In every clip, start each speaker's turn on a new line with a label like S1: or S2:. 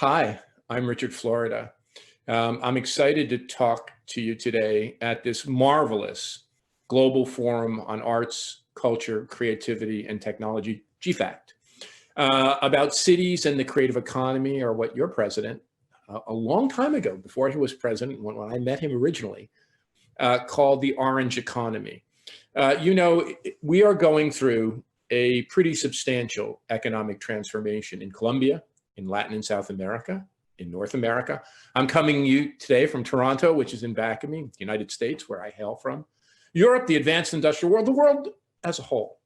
S1: Hi, I'm Richard Florida. I'm excited to talk to you today at this marvelous global forum on arts, culture, creativity, and technology, GFACCT, about cities and the creative economy, or what your president, a long time ago, before he was president, when I met him originally, called the orange economy. We are going through a pretty substantial economic transformation in Colombia, in Latin and South America, in North America. I'm coming to you today from Toronto, which is in back of me, the United States, where I hail from. Europe, the advanced industrial world, the world as a whole.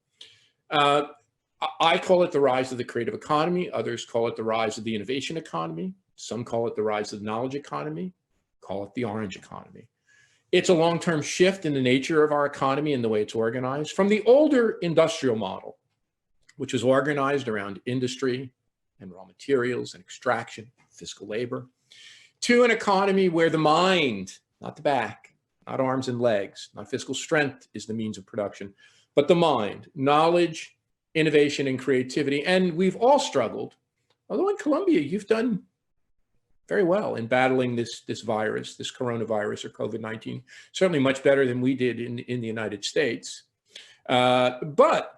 S1: I call it the rise of the creative economy. Others call it the rise of the innovation economy. Some call it the rise of the knowledge economy, call it the orange economy. It's a long-term shift in the nature of our economy and the way it's organized from the older industrial model, which is organized around industry and raw materials and extraction, physical labor, to an economy where the mind, not the back, not arms and legs, not physical strength is the means of production, but the mind, knowledge, innovation, and creativity. And we've all struggled, although in Colombia, you've done very well in battling this virus, this coronavirus or COVID-19, certainly much better than we did in the United States. But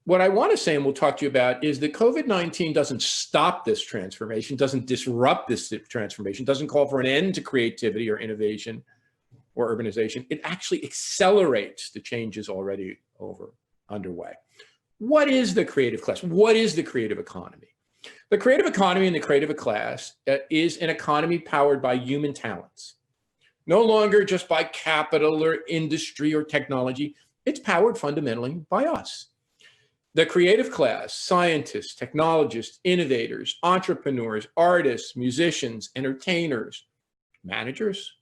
S1: what I want to say, and we'll talk to you about, is that COVID-19 doesn't stop this transformation, doesn't disrupt this transformation, doesn't call for an end to creativity or innovation or urbanization. It actually accelerates the changes already underway. What is the creative class? What is the creative economy? The creative economy and the creative class is an economy powered by human talents, no longer just by capital or industry or technology. It's powered fundamentally by us. The creative class, scientists, technologists, innovators, entrepreneurs, artists, musicians, entertainers, managers,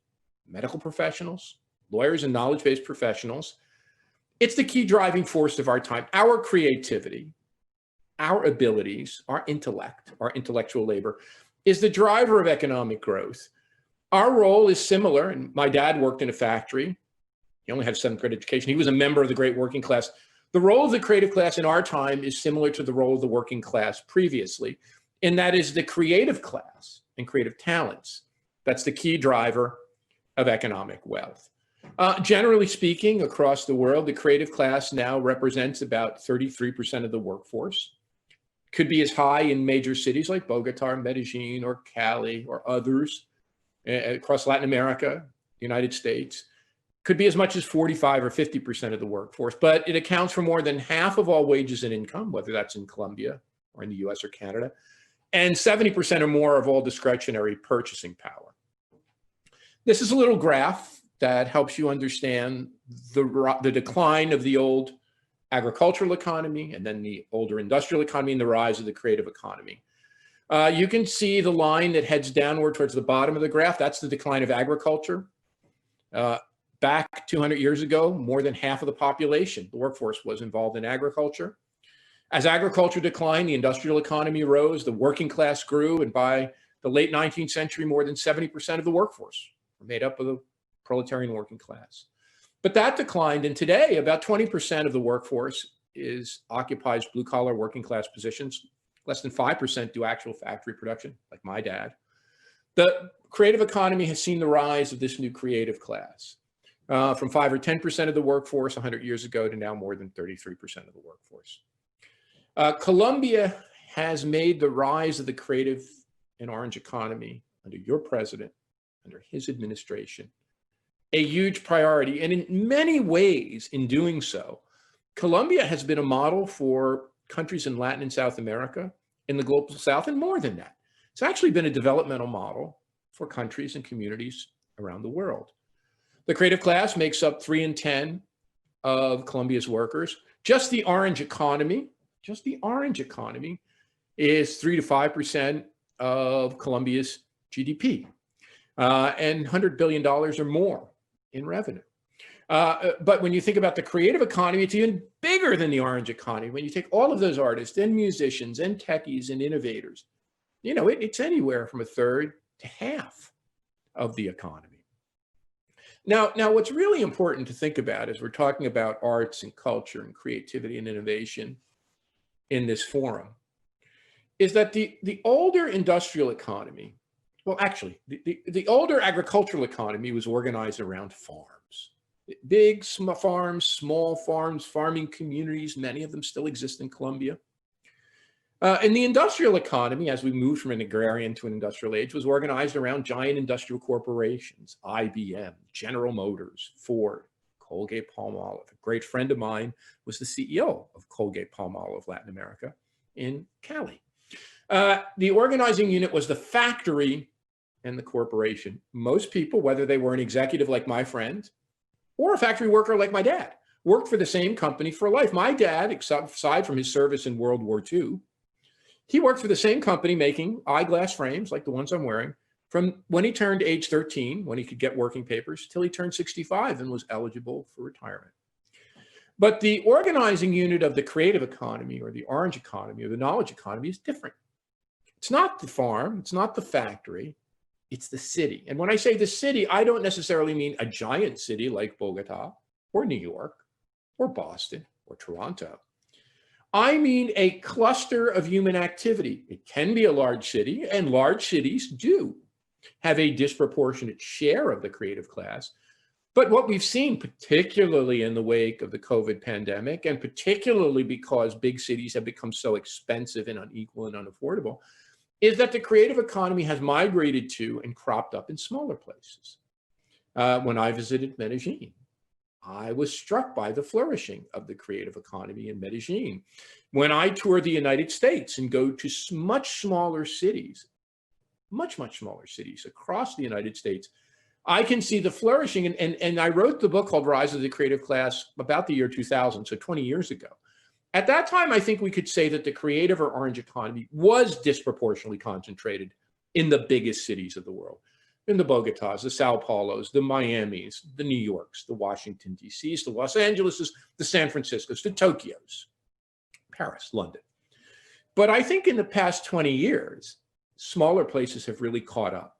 S1: medical professionals, lawyers, and knowledge-based professionals. It's the key driving force of our time. Our creativity, our abilities, our intellect, our intellectual labor is the driver of economic growth. Our role is similar, and my dad worked in a factory. He only had a seventh grade education. He was a member of the great working class. The role of the creative class in our time is similar to the role of the working class previously, and that is the creative class and creative talents. That's the key driver of economic wealth. Generally speaking, across the world, the creative class now represents about 33% of the workforce. Could be as high in major cities like Bogota, Medellin, or Cali, or others across Latin America, the United States. Could be as much as 45 or 50% of the workforce, but it accounts for more than half of all wages and income, whether that's in Colombia or in the US or Canada, and 70% or more of all discretionary purchasing power. This is a little graph that helps you understand the decline of the old agricultural economy and then the older industrial economy and the rise of the creative economy. You can see the line that heads downward towards the bottom of the graph. That's the decline of agriculture. Back 200 years ago, more than half of the population, the workforce, was involved in agriculture. As agriculture declined, the industrial economy rose, the working class grew, and by the late 19th century, more than 70% of the workforce were made up of the proletarian working class. But that declined, and today, about 20% of the workforce occupies blue-collar working class positions. Less than 5% do actual factory production, like my dad. The creative economy has seen the rise of this new creative class. From 5 or 10% of the workforce 100 years ago to now more than 33% of the workforce. Colombia has made the rise of the creative and orange economy under your president, under his administration, a huge priority. And in many ways, in doing so, Colombia has been a model for countries in Latin and South America, in the global South, and more than that. It's actually been a developmental model for countries and communities around the world. The creative class makes up 3 in 10 of Colombia's workers. Just the orange economy is 3 to 5% of Colombia's GDP, and $100 billion or more in revenue. But when you think about the creative economy, it's even bigger than the orange economy. When you take all of those artists and musicians and techies and innovators, it's anywhere from 1/3 to half of the economy. Now, what's really important to think about as we're talking about arts and culture and creativity and innovation in this forum is that the older industrial economy, well, actually, the older agricultural economy was organized around farms. Big farms, small farms, farming communities, many of them still exist in Colombia. And the industrial economy, as we moved from an agrarian to an industrial age, was organized around giant industrial corporations, IBM, General Motors, Ford, Colgate-Palmolive. A great friend of mine was the CEO of Colgate-Palmolive Latin America in Cali. The organizing unit was the factory and the corporation. Most people, whether they were an executive like my friend or a factory worker like my dad, worked for the same company for life. My dad, aside from his service in World War II, he worked for the same company making eyeglass frames like the ones I'm wearing from when he turned age 13, when he could get working papers, till he turned 65 and was eligible for retirement. But the organizing unit of the creative economy or the orange economy or the knowledge economy is different. It's not the farm, it's not the factory, it's the city. And when I say the city, I don't necessarily mean a giant city like Bogota or New York or Boston or Toronto. I mean a cluster of human activity. It can be a large city, and large cities do have a disproportionate share of the creative class. But what we've seen, particularly in the wake of the COVID pandemic, and particularly because big cities have become so expensive and unequal and unaffordable, is that the creative economy has migrated to and cropped up in smaller places. When I visited Medellin, I was struck by the flourishing of the creative economy in Medellin. When I tour the United States and go to much smaller cities, much smaller cities across the United States, I can see the flourishing. And I wrote the book called Rise of the Creative Class about the year 2000, so 20 years ago. At that time, I think we could say that the creative or orange economy was disproportionately concentrated in the biggest cities of the world. In the Bogotas, the Sao Paulos, the Miamis, the New Yorks, the Washington, D.C.s, the Los Angeleses, the San Franciscos, the Tokyos, Paris, London. But I think in the past 20 years, smaller places have really caught up.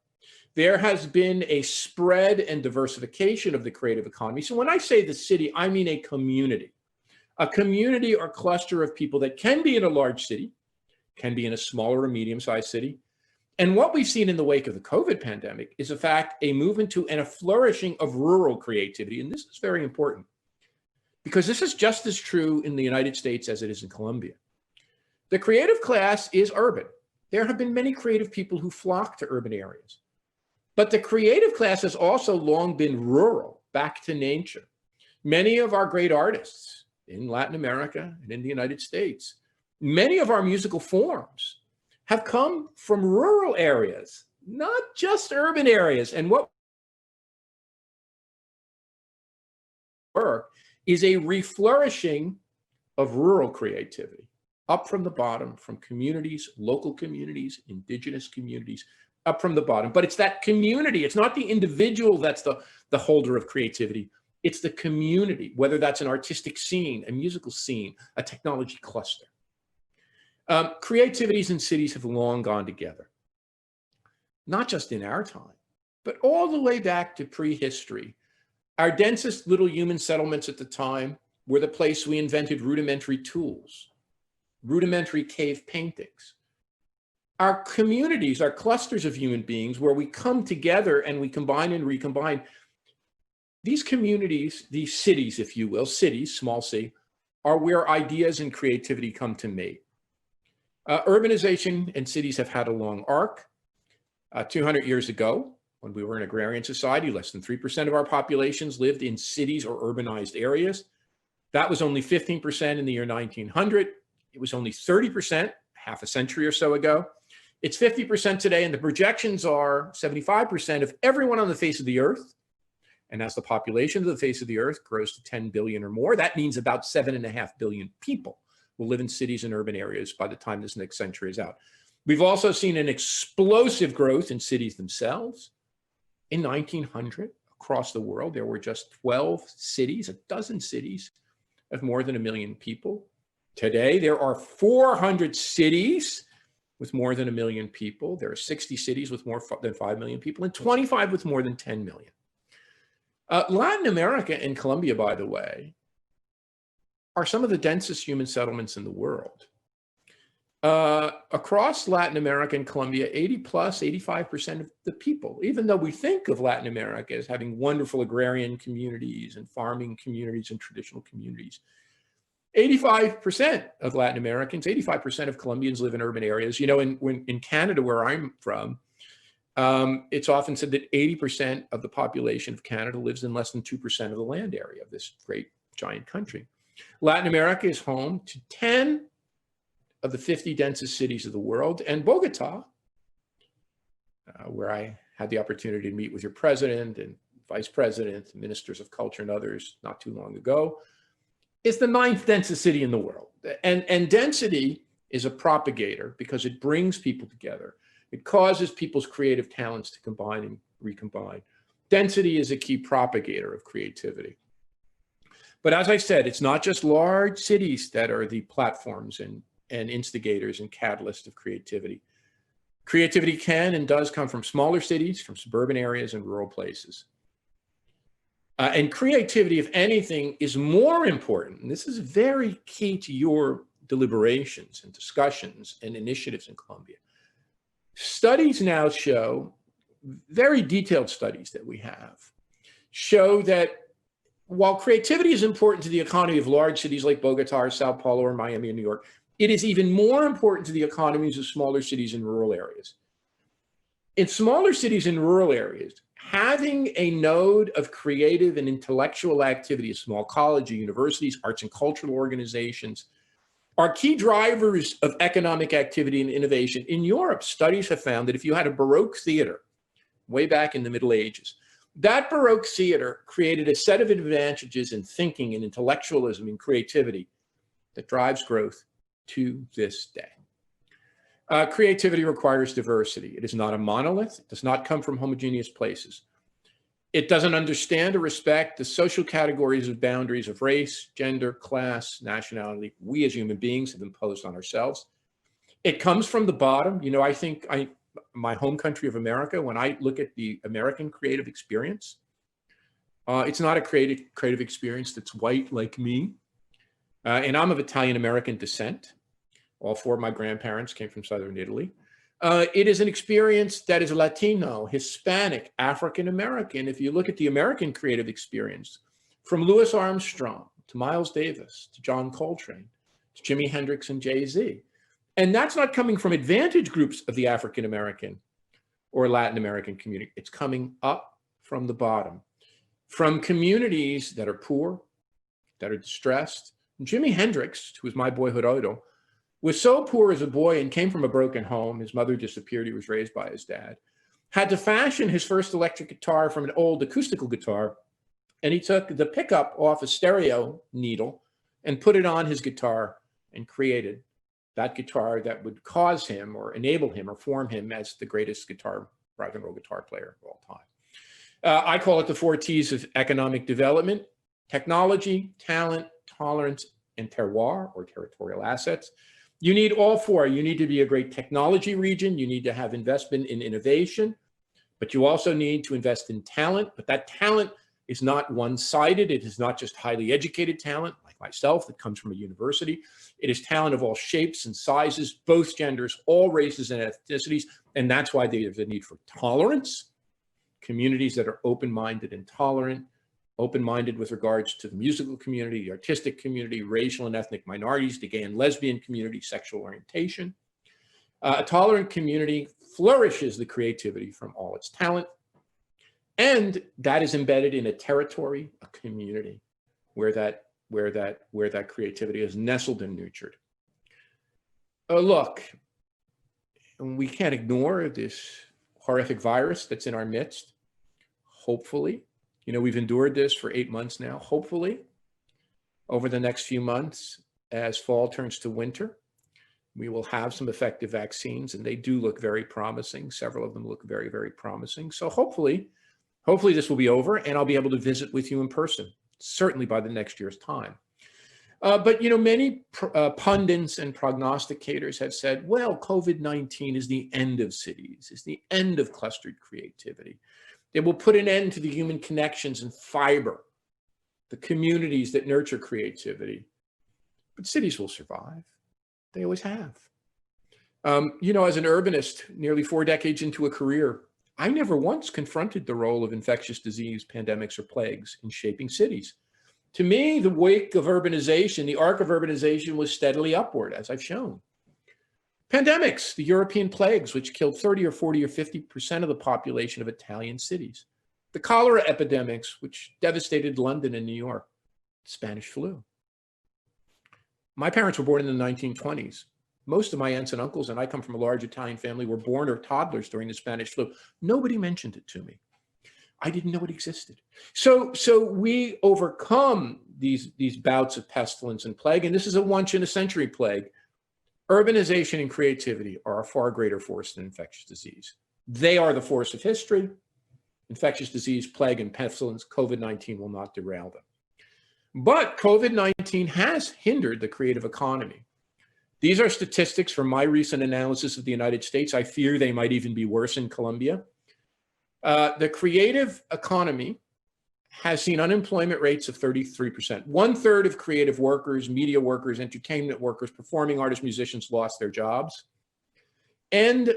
S1: There has been a spread and diversification of the creative economy. So when I say the city, I mean a community or cluster of people that can be in a large city, can be in a smaller or medium-sized city. And what we've seen in the wake of the COVID pandemic is, in fact, a movement to and a flourishing of rural creativity. And this is very important because this is just as true in the United States as it is in Colombia. The creative class is urban. There have been many creative people who flock to urban areas. But the creative class has also long been rural, back to nature. Many of our great artists in Latin America and in the United States, many of our musical forms have come from rural areas, not just urban areas. And what work is a reflourishing of rural creativity, up from the bottom, from communities, local communities, indigenous communities, up from the bottom. But it's that community, it's not the individual that's the holder of creativity, it's the community, whether that's an artistic scene, a musical scene, a technology cluster. Creativities in cities have long gone together, not just in our time, but all the way back to prehistory. Our densest little human settlements at the time were the place we invented rudimentary tools, rudimentary cave paintings. Our communities are clusters of human beings where we come together and we combine and recombine. These communities, these cities, if you will, cities, small c, are where ideas and creativity come to mate. Urbanization and cities have had a long arc. 200 years ago, when we were an agrarian society, less than 3% of our populations lived in cities or urbanized areas. That was only 15% in the year 1900. It was only 30% half a century or so ago. It's 50% today, and the projections are 75% of everyone on the face of the earth. And as the population of the face of the earth grows to 10 billion or more, that means about 7.5 billion people will live in cities and urban areas by the time this next century is out. We've also seen an explosive growth in cities themselves. In 1900, across the world, there were just 12 cities, a dozen cities of more than 1 million people. Today, there are 400 cities with more than 1 million people. There are 60 cities with more than 5 million people and 25 with more than 10 million. Latin America and Colombia, by the way, are some of the densest human settlements in the world. Across Latin America and Colombia, 85% of the people, even though we think of Latin America as having wonderful agrarian communities and farming communities and traditional communities, 85% of Latin Americans, 85% of Colombians live in urban areas. You know, in Canada, where I'm from, it's often said that 80% of the population of Canada lives in less than 2% of the land area of this great giant country. Latin America is home to 10 of the 50 densest cities of the world, and Bogota, where I had the opportunity to meet with your president and vice president, ministers of culture and others not too long ago, is the 9th densest city in the world. And density is a propagator because it brings people together. It causes people's creative talents to combine and recombine. Density is a key propagator of creativity. But as I said, it's not just large cities that are the platforms and instigators and catalysts of creativity. Creativity can and does come from smaller cities, from suburban areas and rural places. And creativity, if anything, is more important, and this is very key to your deliberations and discussions and initiatives in Colombia. Studies now show, very detailed studies that we have, show that while creativity is important to the economy of large cities like Bogota or Sao Paulo or Miami and New York, it is even more important to the economies of smaller cities and rural areas. In smaller cities and rural areas, having a node of creative and intellectual activity, a small college, universities, arts and cultural organizations, are key drivers of economic activity and innovation. In Europe, studies have found that if you had a Baroque theater way back in the Middle Ages, that Baroque theater created a set of advantages in thinking and intellectualism and creativity that drives growth to this day. Creativity requires diversity. It is not a monolith. It does not come from homogeneous places. It doesn't understand or respect the social categories of boundaries of race, gender, class, nationality we as human beings have imposed on ourselves. It comes from the bottom. You know, I think my home country of America, when I look at the American creative experience, it's not a creative experience that's white like me. And I'm of Italian-American descent. All 4 of my grandparents came from Southern Italy. It is an experience that is Latino, Hispanic, African-American. If you look at the American creative experience, from Louis Armstrong to Miles Davis to John Coltrane to Jimi Hendrix and Jay-Z. And that's not coming from advantage groups of the African-American or Latin American community. It's coming up from the bottom, from communities that are poor, that are distressed. Jimi Hendrix, who was my boyhood idol, was so poor as a boy and came from a broken home. His mother disappeared. He was raised by his dad. Had to fashion his first electric guitar from an old acoustical guitar. And he took the pickup off a stereo needle and put it on his guitar and created that guitar that would cause him or enable him or form him as the greatest rock and roll guitar player of all time. I call it the 4 T's of economic development: technology, talent, tolerance, and terroir, or territorial assets. You need all 4. You need to be a great technology region. You need to have investment in innovation, but you also need to invest in talent. But that talent is not one-sided. It is not just highly educated talent like myself that comes from a university. It is talent of all shapes and sizes, both genders, all races and ethnicities. And that's why there's a need for tolerance, communities that are open-minded and tolerant, open-minded with regards to the musical community, the artistic community, racial and ethnic minorities, the gay and lesbian community, sexual orientation. A tolerant community flourishes the creativity from all its talent, and that is embedded in a territory, a community, where that creativity is nestled and nurtured. Look, we can't ignore this horrific virus that's in our midst. Hopefully, you know, we've endured this for 8 months now. Hopefully, over the next few months, as fall turns to winter, we will have some effective vaccines, and they do look very promising. Several of them look very, very promising. So hopefully this will be over, and I'll be able to visit with you in person, certainly by the next year's time. But, you know, many pundits and prognosticators have said, well, COVID-19 is the end of cities, is the end of clustered creativity. It will put an end to the human connections and fiber, the communities that nurture creativity. But cities will survive. They always have. You know, as an urbanist, nearly 4 decades into a career, I never once confronted the role of infectious disease, pandemics, or plagues in shaping cities. To me, the wake of urbanization, the arc of urbanization was steadily upward, as I've shown. Pandemics, the European plagues, which killed 30 or 40 or 50% of the population of Italian cities. The cholera epidemics, which devastated London and New York. Spanish flu. My parents were born in the 1920s. Most of my aunts and uncles, and I come from a large Italian family, were born or toddlers during the Spanish flu. Nobody mentioned it to me. I didn't know it existed. So we overcome these bouts of pestilence and plague, and this is a once-in-a-century plague. Urbanization and creativity are a far greater force than infectious disease. They are the force of history. Infectious disease, plague, and pestilence, COVID-19 will not derail them. But COVID-19 has hindered the creative economy. These are statistics from my recent analysis of the United States. I fear they might even be worse in Colombia. The creative economy has seen unemployment rates of 33%. 1/3 of creative workers, media workers, entertainment workers, performing artists, musicians lost their jobs. And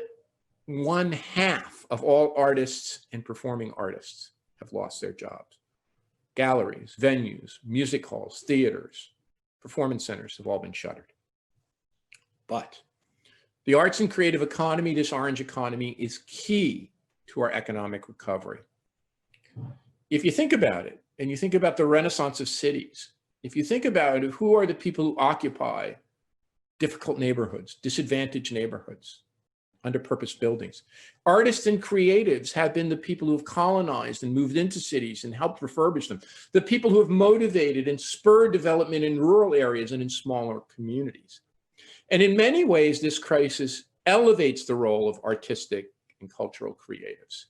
S1: 1/2 of all artists and performing artists have lost their jobs. Galleries, venues, music halls, theaters, performance centers have all been shuttered. But the arts and creative economy, this orange economy, is key to our economic recovery. If you think about it, and you think about the renaissance of cities, if you think about it, who are the people who occupy difficult neighborhoods, disadvantaged neighborhoods, underpurposed buildings? Artists and creatives have been the people who have colonized and moved into cities and helped refurbish them, the people who have motivated and spurred development in rural areas and in smaller communities. And in many ways, this crisis elevates the role of artistic and cultural creatives.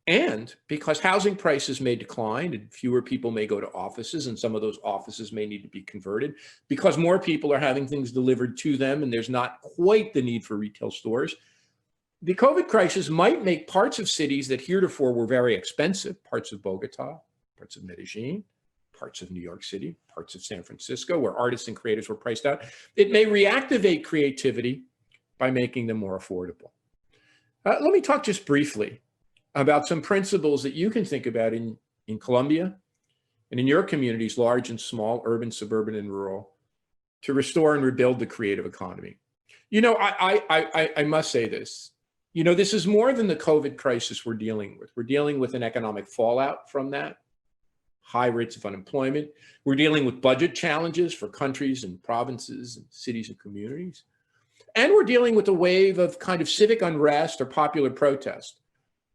S1: And because housing prices may decline and fewer people may go to offices, and some of those offices may need to be converted, because more people are having things delivered to them and there's not quite the need for retail stores, the COVID crisis might make parts of cities that heretofore were very expensive, parts of Bogota, parts of Medellin, parts of New York City, parts of San Francisco, where artists and creatives were priced out, it may reactivate creativity by making them more affordable. Let me talk just briefly about some principles that you can think about in Colombia and in your communities, large and small, urban, suburban, and rural, to restore and rebuild the creative economy. You know, I must say this. You know, this is more than the COVID crisis we're dealing with. We're dealing with an economic fallout from that, high rates of unemployment. We're dealing with budget challenges for countries and provinces and cities and communities. And we're dealing with a wave of kind of civic unrest or popular protest.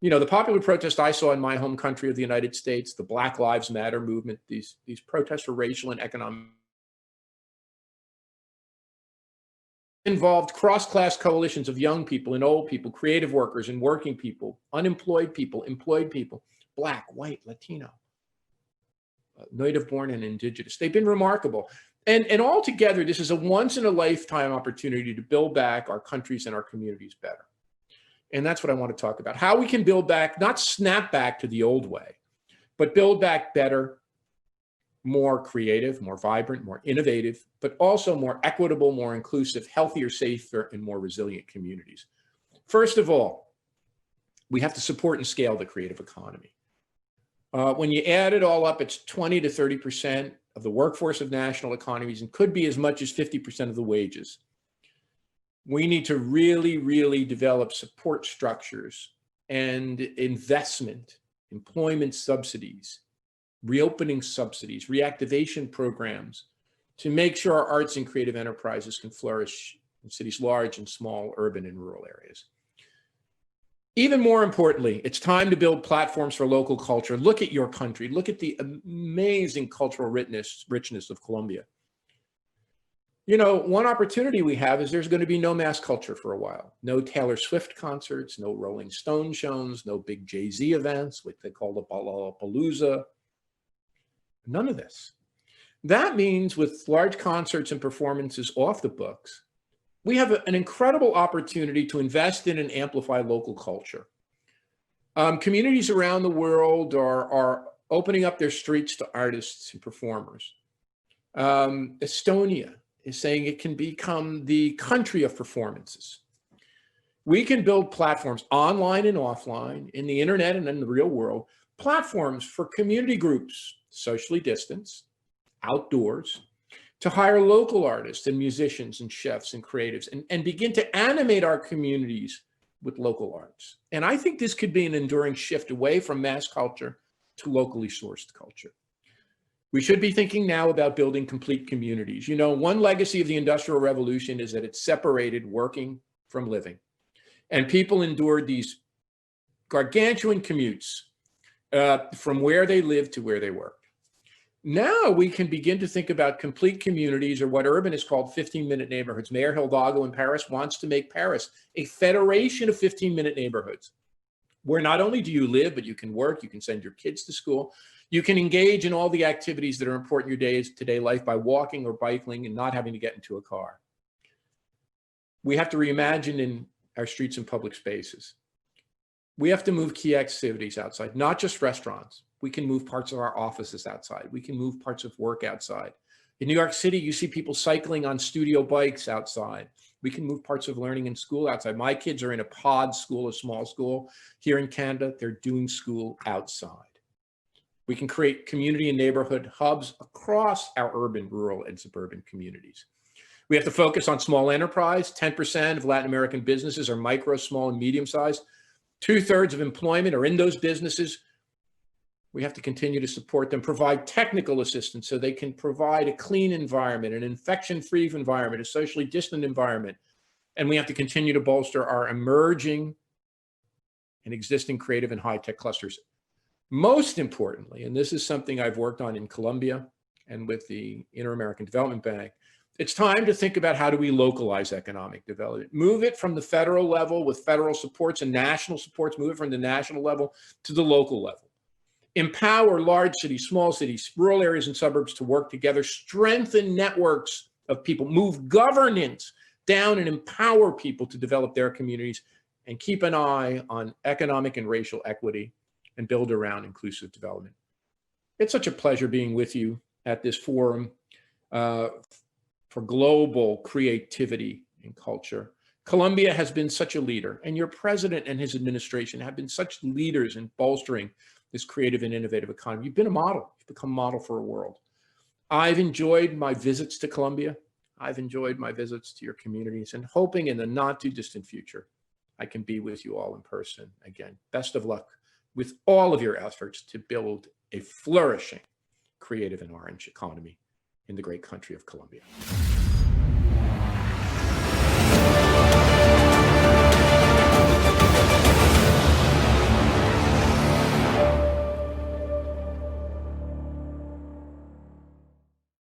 S1: You know, the popular protest I saw in my home country of the United States, the Black Lives Matter movement, these protests for racial and economic involved cross-class coalitions of young people and old people, creative workers and working people, unemployed people, employed people, Black, white, Latino, native-born and indigenous. They've been remarkable. And altogether, this is a once-in-a-lifetime opportunity to build back our countries and our communities better. And that's what I want to talk about. How we can build back, not snap back to the old way, but build back better, more creative, more vibrant, more innovative, but also more equitable, more inclusive, healthier, safer, and more resilient communities. First of all, we have to support and scale the creative economy. When you add it all up, it's 20 to 30% of the workforce of national economies and could be as much as 50% of the wages. We need to really, really develop support structures and investment, employment subsidies, reopening subsidies, reactivation programs to make sure our arts and creative enterprises can flourish in cities large and small, urban and rural areas. Even more importantly, it's time to build platforms for local culture. Look at your country. Look at the amazing cultural richness of Colombia. You know, one opportunity we have is there's going to be no mass culture for a while. No Taylor Swift concerts, no Rolling Stone shows, no big Jay-Z events, what they call the Lollapalooza. None of this. That means with large concerts and performances off the books, we have an incredible opportunity to invest in and amplify local culture. Communities around the world are opening up their streets to artists and performers. Estonia is saying it can become the country of performances. We can build platforms online and offline, in the internet and in the real world, platforms for community groups, socially distanced, outdoors, to hire local artists and musicians and chefs and creatives and begin to animate our communities with local arts. And I think this could be an enduring shift away from mass culture to locally sourced culture. We should be thinking now about building complete communities. You know, one legacy of the Industrial Revolution is that it separated working from living. And people endured these gargantuan commutes from where they lived to where they worked. Now we can begin to think about complete communities, or what Urban has called 15-minute neighborhoods. Mayor Hidalgo in Paris wants to make Paris a federation of 15-minute neighborhoods, where not only do you live, but you can work, you can send your kids to school, you can engage in all the activities that are important in your day-to-day life by walking or biking and not having to get into a car. We have to reimagine in our streets and public spaces. We have to move key activities outside, not just restaurants. We can move parts of our offices outside. We can move parts of work outside. In New York City, you see people cycling on studio bikes outside. We can move parts of learning in school outside. My kids are in a pod school, a small school. Here in Canada, they're doing school outside. We can create community and neighborhood hubs across our urban, rural, and suburban communities. We have to focus on small enterprise. 10% of Latin American businesses are micro, small, and medium-sized. 2/3 of employment are in those businesses. We have to continue to support them, provide technical assistance so they can provide a clean environment, an infection-free environment, a socially distant environment. And we have to continue to bolster our emerging and existing creative and high-tech clusters. Most importantly, and this is something I've worked on in Colombia and with the Inter-American Development Bank, it's time to think about how do we localize economic development. Move it from the federal level with federal supports and national supports, move it from the national level to the local level. Empower large cities, small cities, rural areas and suburbs to work together, strengthen networks of people, move governance down and empower people to develop their communities, and keep an eye on economic and racial equity and build around inclusive development. It's such a pleasure being with you at this forum for global creativity and culture. Colombia has been such a leader, and your president and his administration have been such leaders in bolstering this creative and innovative economy. You've been a model. You've become a model for a world. I've enjoyed my visits to Colombia. I've enjoyed my visits to your communities, and hoping in the not too distant future, I can be with you all in person again. Best of luck with all of your efforts to build a flourishing creative and orange economy in the great country of Colombia.